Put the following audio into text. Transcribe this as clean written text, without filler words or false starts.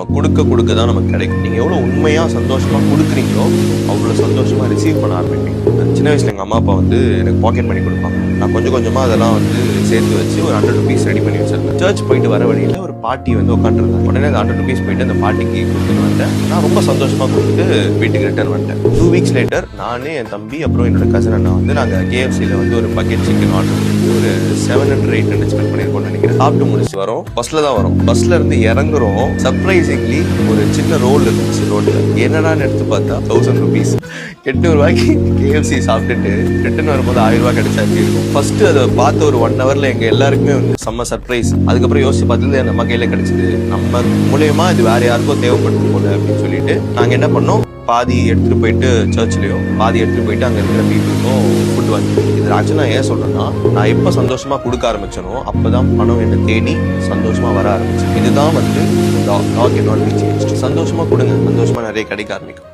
நம்ம கொடுக்க தான் நமக்கு கிடைக்கும். நீங்கள் எவ்வளோ உண்மையாக சந்தோஷமாக கொடுக்குறீங்களோ அவ்வளோ சந்தோஷமாக ரிசீவ் பண்ண ஆரம்பிப்பீங்க. சின்ன வயசில் எங்கள் அம்மா அப்பா வந்து எனக்கு பாக்கெட் மணி கொடுப்பாங்க. நான் கொஞ்சம் கொஞ்சமாக அதெல்லாம் வந்து சேர்த்து வச்சு ஒரு 100 rupees ரெடி பண்ணி வச்சிருந்தேன். சர்ச் போயிட்டு வர வழியில் ஒரு பாட்டி வந்து உட்காந்துருந்தாங்க. உடனே அந்த 100 rupees போயிட்டு அந்த பாட்டிக்கு கொடுத்துட்டு வந்தேன். நான் ரொம்ப சந்தோஷமாக கொடுத்துட்டு வீட்டுக்கு ரிட்டர்ன் வந்துட்டேன். 2 weeks லேட்டர் நானு, என் தம்பி, அப்புறம் என்னோட கசன் அண்ணா வந்து நாங்கள் KFCயில் வந்து ஒரு பக்கெட் சிக்கன் ஆர்டர் பண்ணி ஒரு 700-800 ஸ்பெண்ட் பண்ணியிருக்கோம்னு நினைக்கிறேன். சாப்பிட்டு முடிச்சு வரோம். பஸ்ல தான் வரோம். பஸ்ல இருந்து இறங்குறோம். சர்ப்ரைசிங்லி ஒரு சின்ன ரோல் இருந்துச்சு ரோட்ல. என்னடான்னு எடுத்து பார்த்தா 1000 rupees. 800 ரூபாய்க்கு KFC சாப்பிட்டுட்டு ரிட்டர்ன் வரும்போது 1000 ரூபாய் கிடைச்சா எப்படி இருக்கும்? ஃபர்ஸ்ட் அதை பார்த்த ஒரு 1 hourல எங்க எல்லாருக்குமே வந்து செம்ம சர்ப்ரைஸ். அதுக்கப்புறம் யோசிச்சு பார்த்தது நம்ம கையில கிடைச்சது. நம்ம மூலியமா இது வேற யாருக்கோ தேவைப்படும் போல அப்படின்னு சொல்லிட்டு நாங்க என்ன பண்ணோம், பாதி எடுத்துட்டு போயிட்டு சர்ச்லயும் பாதி எடுத்துட்டு போயிட்டு அங்க இருக்கிற பீப்புளுக்கும் ஃபுட் வாங்கி. இது ஆக்சுவலா ஏன் சொல்றேன்னா, நான் எப்ப சந்தோஷமா கொடுக்க ஆரம்பிச்சனோ அப்பதான் பணம் என்னை தேடி சந்தோஷமா வர ஆரம்பிச்சு. இதுதான் வந்து லாக் அண்ட் நாட் ரீச். சந்தோஷமா கொடுங்க, சந்தோஷமா நிறைய கிடைக்க ஆரம்பிக்கும்.